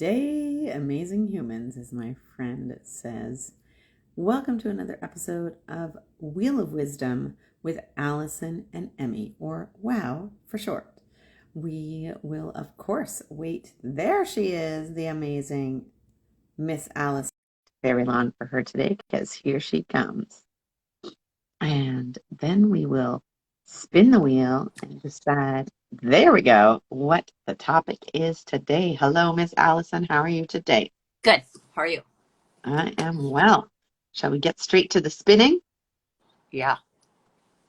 day, amazing humans, as my friend says. Welcome to another episode of Wheel of Wisdom with Allison and Emmy, or WoW for short. We will, of course, wait. There she is, the amazing Miss Allison. Very long for her today because here she comes. And then we will spin the wheel and decide, there we go, what the topic is today. Hello, Miss Allison. How are you today? Good. How are you? I am well. Shall we get straight to the spinning? Yeah.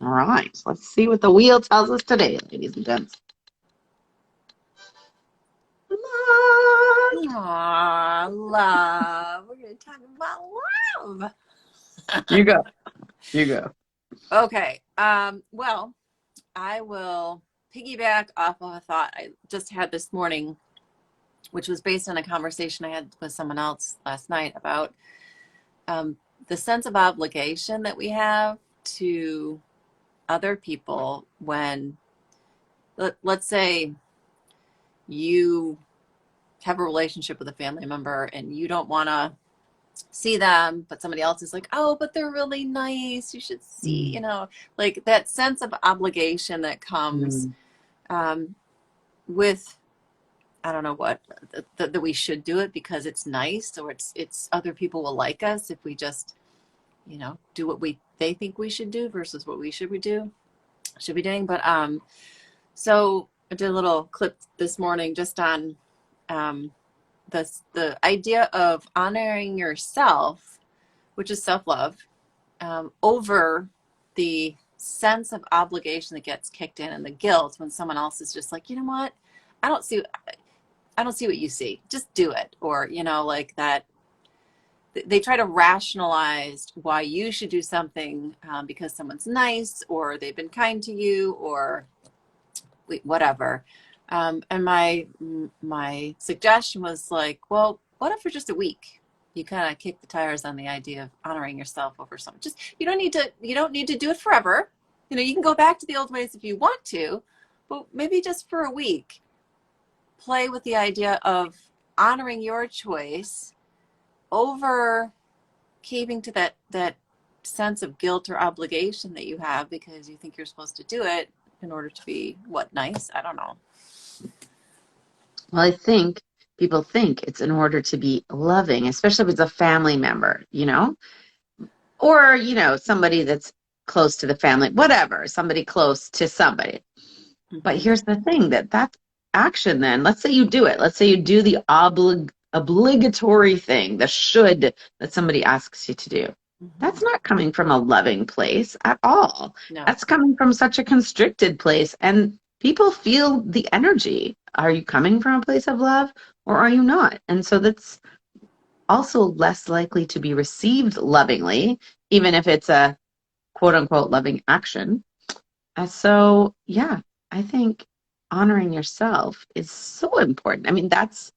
All right. Let's see what the wheel tells us today, ladies and gents. Come on. Aw, love. We're going to talk about love. You go. You go. Okay. Well, I will piggyback off of a thought I just had this morning, which was based on a conversation I had with someone else last night about the sense of obligation that we have to other people when, let's say, you have a relationship with a family member and you don't want to see them, but somebody else is like, oh, but they're really nice, you should see, like that sense of obligation that comes Mm. with, I don't know what, that we should do it because it's nice, or it's other people will like us if we just do what they think we should do versus what we should be doing. But so I did a little clip this morning just on the idea of honoring yourself, which is self-love, over the sense of obligation that gets kicked in and the guilt when someone else is just like, you know what, I don't see what you see, just do it. Or like that they try to rationalize why you should do something because someone's nice or they've been kind to you or whatever. And my suggestion was like, well, what if for just a week you kind of kick the tires on the idea of honoring yourself over someone? Just you don't need to do it forever. You can go back to the old ways if you want to, but maybe just for a week, play with the idea of honoring your choice over caving to that sense of guilt or obligation that you have because you think you're supposed to do it in order to be nice. I don't know. Well, I think people think it's in order to be loving, especially if it's a family member, or, somebody that's close to the family, whatever, somebody close to somebody. But here's the thing, that's action then. Let's say you do it. Let's say you do the obligatory thing, the should that somebody asks you to do. That's not coming from a loving place at all. No. That's coming from such a constricted place. And people feel the energy. Are you coming from a place of love or are you not? And so that's also less likely to be received lovingly, even if it's a quote unquote loving action. So, yeah, I think honoring yourself is so important. I mean, that's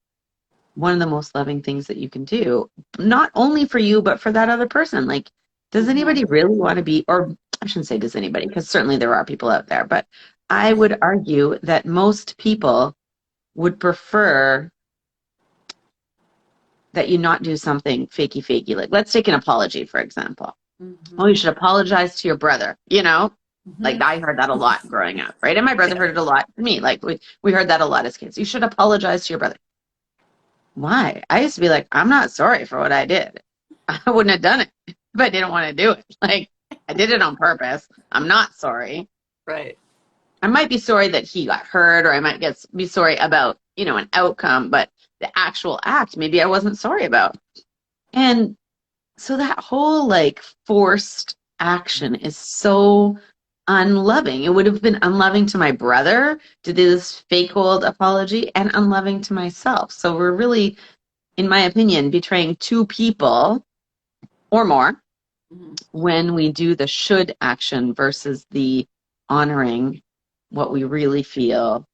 one of the most loving things that you can do, not only for you, but for that other person. Like, does anybody really want to be, or I shouldn't say does anybody, because certainly there are people out there, but I would argue that most people would prefer that you not do something fakey. Like, let's take an apology, for example. Oh, you should apologize to your brother, Like I heard that a lot growing up, right? And my brother heard it a lot from me. Like we heard that a lot as kids. You should apologize to your brother. Why? I used to be like, I'm not sorry for what I did. I wouldn't have done it if I didn't want to do it. Like I did it on purpose. I'm not sorry. Right. I might be sorry that he got hurt, or I might be sorry about, an outcome, but the actual act, maybe I wasn't sorry about. And so that whole like forced action is so unloving. It would have been unloving to my brother to do this fake old apology and unloving to myself. So we're really, in my opinion, betraying two people or more when we do the should action versus the honoring what we really feel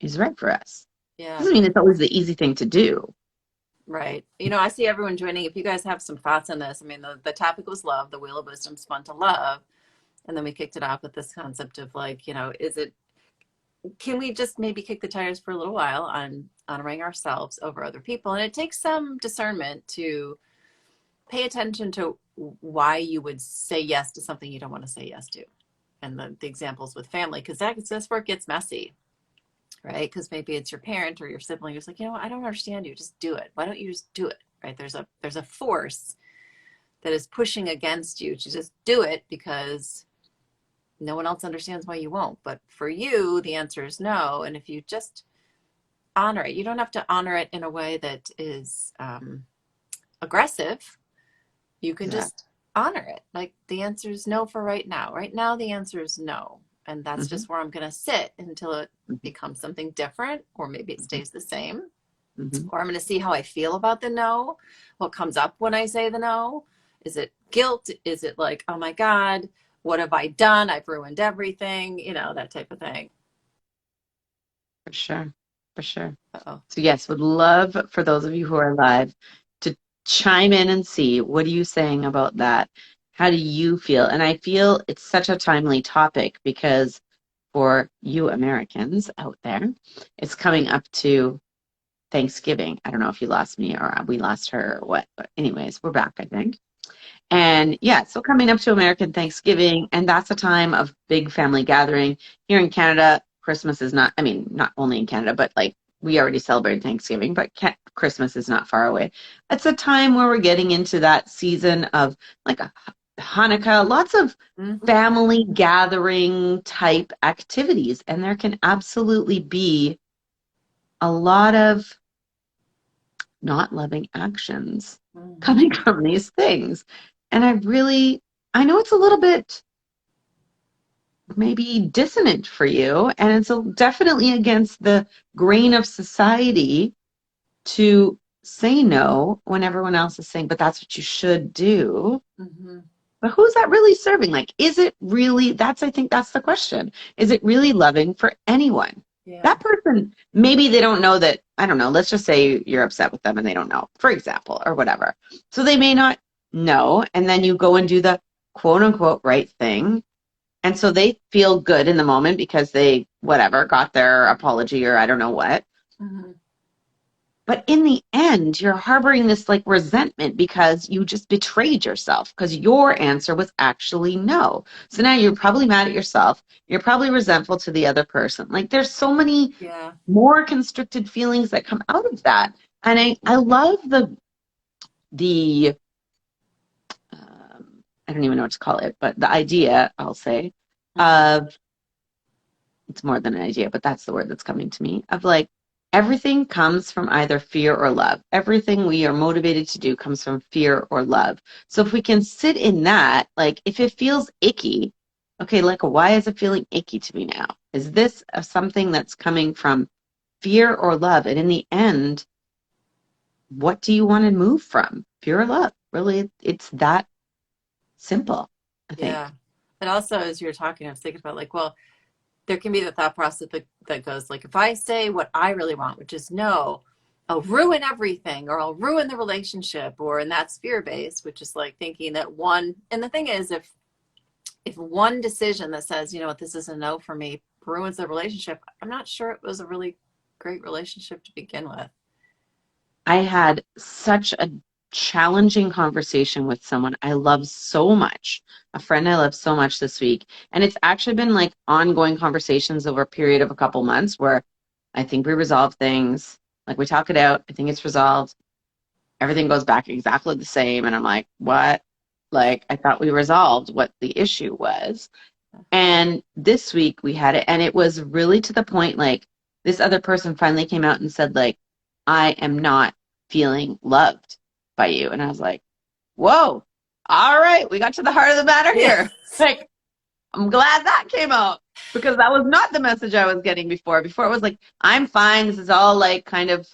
is right for us. Yeah. Doesn't mean it's always the easy thing to do. Right. I see everyone joining. If you guys have some thoughts on this, I mean, the topic was love, the Wheel of Wisdom spun to love. And then we kicked it off with this concept of like, is it can we just maybe kick the tires for a little while on honoring ourselves over other people? And it takes some discernment to pay attention to why you would say yes to something you don't want to say yes to. And the examples with family, because that's where it gets messy, right? Because maybe it's your parent or your sibling who's like, you know what, I don't understand you. Just do it. Why don't you just do it? Right? There's a force that is pushing against you to just do it because no one else understands why you won't. But for you, the answer is no. And if you just honor it, you don't have to honor it in a way that is aggressive. You can Exactly. just honor it. Like the answer is no for right now. Right now, the answer is no. And that's Hmm. just where I'm going to sit until it Hmm. becomes something different, or maybe it Hmm. stays the same, Hmm. or I'm going to see how I feel about the no, what comes up when I say the no. Is it guilt? Is it like, oh my God, what have I done? I've ruined everything, that type of thing. For sure. For sure. Uh-oh. So yes, would love for those of you who are live to chime in and see what are you saying about that? How do you feel? And I feel it's such a timely topic because for you Americans out there, it's coming up to Thanksgiving. I don't know if you lost me or we lost her or what, but anyways, we're back, I think. Okay. And yeah, so coming up to American Thanksgiving, and that's a time of big family gathering. Here in Canada, Christmas is not, I mean, not only in Canada, but like we already celebrate Thanksgiving, but Christmas is not far away. It's a time where we're getting into that season of like a Hanukkah, lots of Mm-hmm. family gathering type activities. And there can absolutely be a lot of not loving actions coming Mm-hmm. from these things. And I know it's a little bit maybe dissonant for you, and it's definitely against the grain of society to say no when everyone else is saying, but that's what you should do. Mm-hmm. But who's that really serving? Like, is it really, I think that's the question. Is it really loving for anyone? Yeah. That person, maybe they don't know that, I don't know, let's just say you're upset with them and they don't know, for example, or whatever. So they may not know. And then you go and do the quote unquote right thing. And so they feel good in the moment because they, whatever, got their apology or I don't know what. Mm-hmm. But in the end, you're harboring this like resentment because you just betrayed yourself because your answer was actually no. So now you're probably mad at yourself. You're probably resentful to the other person. Like there's so many Yeah. more constricted feelings that come out of that. And I love the I don't even know what to call it, but the idea, I'll say, Mm-hmm. of it's more than an idea, but that's the word that's coming to me of like everything comes from either fear or love. Everything we are motivated to do comes from fear or love. So if we can sit in that, like if it feels icky, okay, like why is it feeling icky to me now? Is this something that's coming from fear or love? And in the end, what do you want to move from? Fear or love? Really, it's that simple, I Yeah. think. But also, as you're talking, I was thinking about like, well, there can be the thought process that goes like, if I say what I really want, which is no, I'll ruin everything, or I'll ruin the relationship, or and that's fear based, which is like thinking that one. And the thing is, if one decision that says, you know what, this is a no for me, ruins the relationship, I'm not sure it was a really great relationship to begin with. I had such a challenging conversation with someone I love so much, a friend I love so much this week. And it's actually been like ongoing conversations over a period of a couple months where I think we resolve things, like we talk it out, I think it's resolved, everything goes back exactly the same. And I'm like, what? Like, I thought we resolved what the issue was. And this week we had it, and it was really to the point like this other person finally came out and said, like, I am not feeling loved by you. And I was like, whoa, all right, we got to the heart of the matter Yeah. here. Like, I'm glad that came out because that was not the message I was getting before. Before it was like, I'm fine. This is all like kind of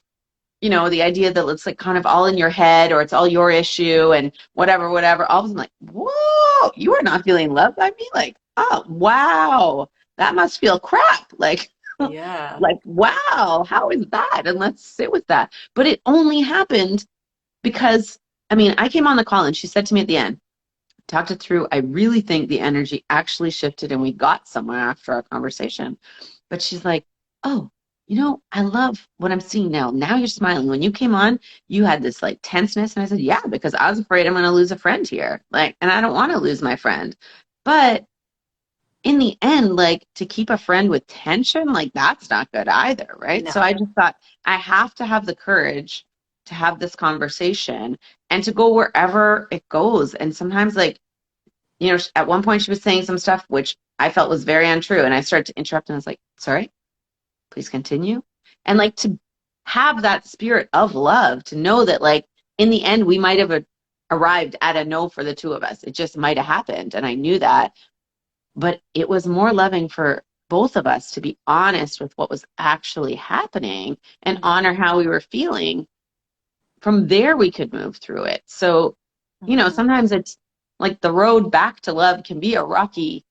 the idea that it's like kind of all in your head or it's all your issue and whatever, whatever. All of a sudden, like, whoa, you are not feeling loved by me? Like, oh, wow, that must feel crap. Like, Yeah. like, wow, how is that? And let's sit with that. But it only happened because, I mean, I came on the call and she said to me at the end, talked it through. I really think the energy actually shifted and we got somewhere after our conversation. But she's like, oh, I love what I'm seeing now. Now you're smiling. When you came on, you had this like tenseness. And I said, yeah, because I was afraid I'm going to lose a friend here. Like, and I don't want to lose my friend. But in the end, like to keep a friend with tension, like that's not good either, right? So No. I just thought I have to have the courage to have this conversation and to go wherever it goes. And sometimes, like, at one point she was saying some stuff which I felt was very untrue. And I started to interrupt and I was like, sorry, please continue. And like to have that spirit of love, to know that, like, in the end, we might have arrived at a no for the two of us. It just might have happened. And I knew that. But it was more loving for both of us to be honest with what was actually happening and Mm-hmm. honor how we were feeling. From there, we could move through it. So, Mm-hmm. sometimes it's like the road back to love can be a rocky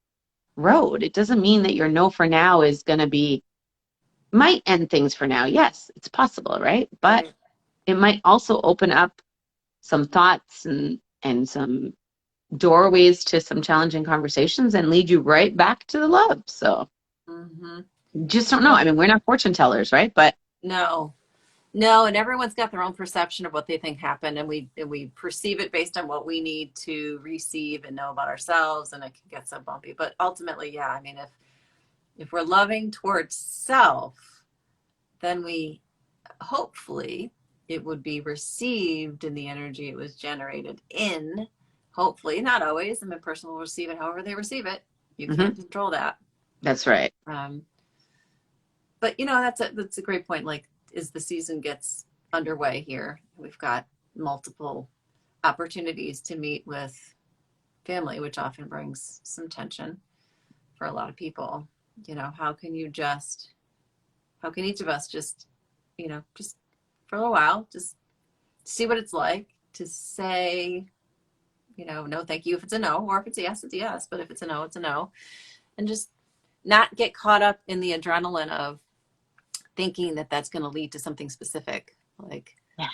road. It doesn't mean that your no for now is going to be, might end things for now. Yes, it's possible, right? But Right. it might also open up some thoughts and some doorways to some challenging conversations and lead you right back to the love. So Mm-hmm. just don't know. I Well, mean, we're not fortune tellers, right? But no. No, and everyone's got their own perception of what they think happened, and we perceive it based on what we need to receive and know about ourselves, and it can get so bumpy. But ultimately, yeah, I mean, if we're loving towards self, then we hopefully it would be received in the energy it was generated in. Hopefully, not always. I mean, a person will receive it however they receive it. You can't mhm, control that. that's right. Um, but that's a great point. Like, as the season gets underway here, we've got multiple opportunities to meet with family, which often brings some tension for a lot of people. How can each of us just for a while, just see what it's like to say, no, thank you if it's a no, or if it's a yes, it's a yes. But if it's a no, it's a no. And just not get caught up in the adrenaline of thinking that that's going to lead to something specific, like Yeah.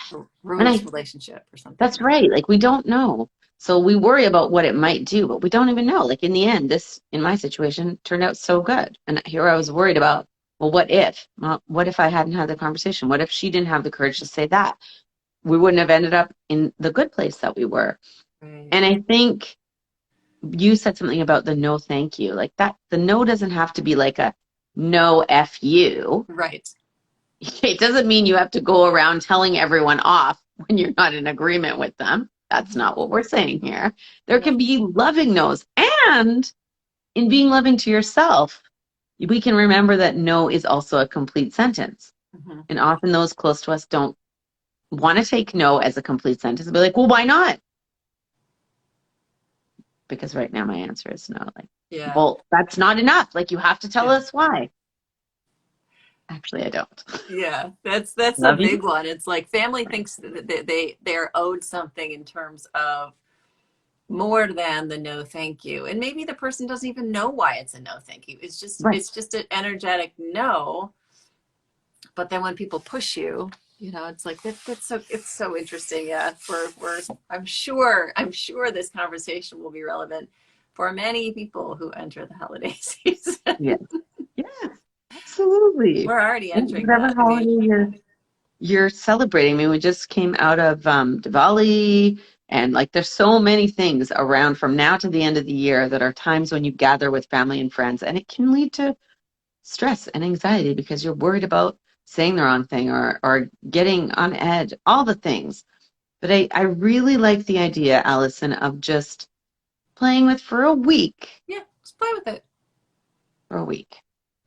ruin And this relationship or something. that's right. Like we don't know. So we worry about what it might do, but we don't even know. Like in the end, this, in my situation, turned out so good. And here I was worried about, well, what if? Well, what if I hadn't had the conversation? What if she didn't have the courage to say that? We wouldn't have ended up in the good place that we were. Right. And I think you said something about the no thank you. Like that, the no doesn't have to be like a no F you. Right. It doesn't mean you have to go around telling everyone off when you're not in agreement with them. That's Mm-hmm. not what we're saying here. There No. can be loving no's. And in being loving to yourself, we can remember that no is also a complete sentence. Mm-hmm. And often those close to us don't want to take no as a complete sentence and be like, well, why not? Because right now my answer is no. Like, Yeah. well, that's not enough. Like, you have to tell Yeah. us why. Actually, I don't. Yeah, that's a Love big you. one. It's like family thinks that they're owed something in terms of more than the no thank you, and maybe the person doesn't even know why it's a no thank you. It's just Right. it's just an energetic no. But then when people push you, it's like it's so interesting. Yeah, we're I'm sure this conversation will be relevant for many people who enter the holiday season. Yes. Yes. Absolutely. We're already And entering whatever that. I mean, holiday you're celebrating. I mean, we just came out of Diwali, and like there's so many things around from now to the end of the year that are times when you gather with family and friends, and it can lead to stress and anxiety because you're worried about saying the wrong thing or getting on edge, all the things. But I really like the idea, Allison, of just playing with for a week. yeah, just play with it. For a week.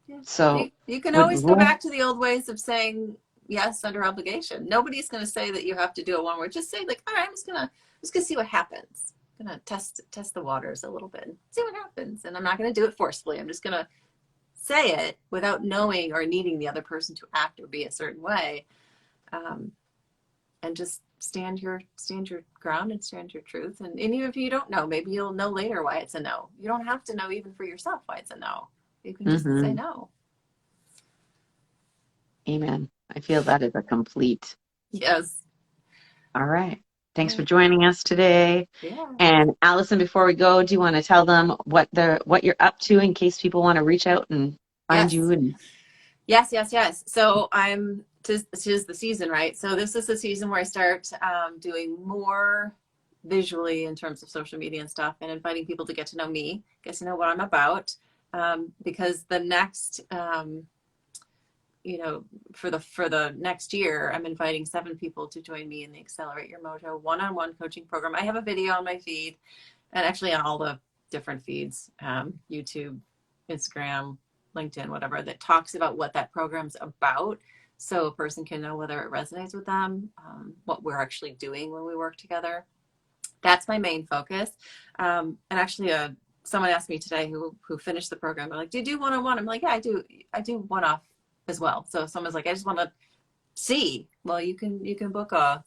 Yeah. So You can would always go love, back to the old ways of saying yes under obligation. Nobody's going to say that you have to do it one word. Just say like, all right, I'm just gonna see what happens. I'm gonna test the waters a little bit, see what happens, and I'm not going to do it forcefully. I'm just going to say it without knowing or needing the other person to act or be a certain way, um, and just stand your ground and stand your truth. And even if you don't know, maybe you'll know later why it's a no. You don't have to know even for yourself why it's a no. You can just say hmm no. amen. I feel that is a complete. Yes. All right. Thanks for Yeah. joining us today. Yeah. And Allison, before we go, do you want to tell them what you're up to in case people want to reach out and find you? Yes. And Yes, yes, yes. So I'm tis the season, right? So this is the season where I start doing more visually in terms of social media and stuff, and inviting people to get to know me, get to know what I'm about. Because the next, you know, for the next year, I'm inviting 7 people to join me in the Accelerate Your Mojo one-on-one coaching program. I have a video on my feed, and actually on all the different feeds, YouTube, Instagram, LinkedIn, whatever, that talks about what that program's about. So a person can know whether it resonates with them, what we're actually doing when we work together. That's my main focus. And actually, someone asked me today who finished the program. They're like, "Do you do one-on-one?" I'm like, "Yeah, I do. I do one-off as well." So if someone's like, "I just want to see," well, you can book a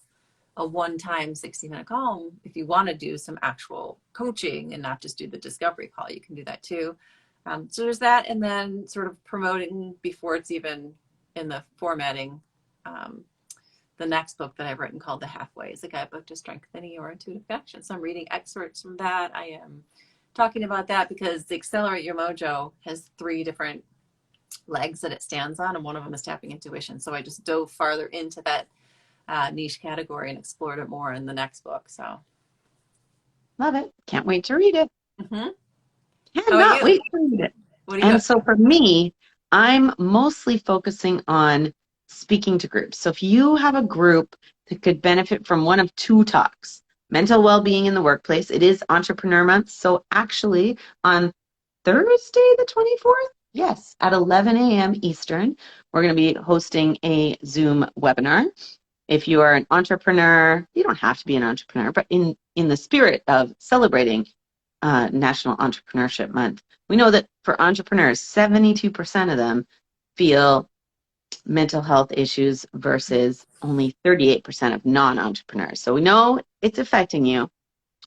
one-time 60-minute call. If you want to do some actual coaching and not just do the discovery call, you can do that too. So there's that, and then sort of promoting before it's even in the formatting. Um, the next book that I've written called The Halfway is a guidebook to strengthening your intuitive connection. So I'm reading excerpts from that. I am talking about that because the Accelerate Your Mojo has 3 different legs that it stands on, and one of them is tapping intuition. So I just dove farther into that niche category and explored it more in the next book. So, love it. Can't wait to read it. mm-hmm. How about Cannot you? wait to read it. What do you And got? so for me, I'm mostly focusing on speaking to groups. So if you have a group that could benefit from one of 2 talks, mental well-being in the workplace, it is Entrepreneur Month. So actually on Thursday, the 24th, yes, at 11 a.m. Eastern, we're going to be hosting a Zoom webinar. If you are an entrepreneur, you don't have to be an entrepreneur, but in the spirit of celebrating National Entrepreneurship Month, we know that for entrepreneurs, 72% of them feel mental health issues versus only 38% of non-entrepreneurs. So we know it's affecting you.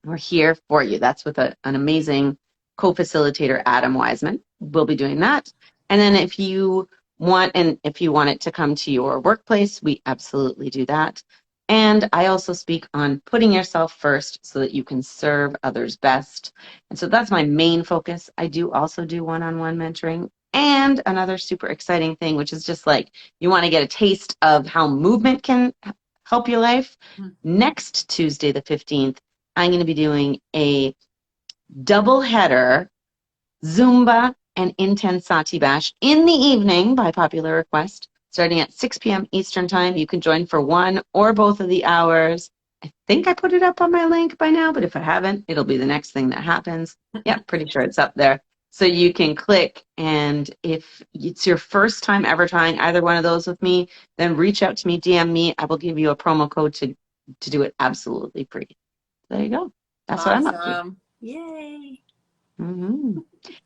We're here for you. That's with an amazing co-facilitator, Adam Wiseman. We'll be doing that. And then if you want it to come to your workplace, we absolutely do that. And I also speak on putting yourself first so that you can serve others best. And so that's my main focus. I do also do one-on-one mentoring. And another super exciting thing, which is just like you want to get a taste of how movement can help your life. Next Tuesday, the 15th, I'm going to be doing a double header Zumba and Intensati Bash in the evening by popular request, starting at 6 p.m. Eastern Time. You can join for one or both of the hours. I think I put it up on my link by now, but if I haven't, it'll be the next thing that happens. Yep, pretty sure it's up there. So you can click, and if it's your first time ever trying either one of those with me, then reach out to me, DM me. I will give you a promo code to do it absolutely free. There you go. That's what I'm up to. Awesome. Yay. Hmm.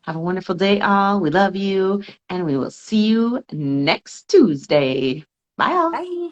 Have a wonderful day, all. We love you, and we will see you next Tuesday. Bye, all. Bye.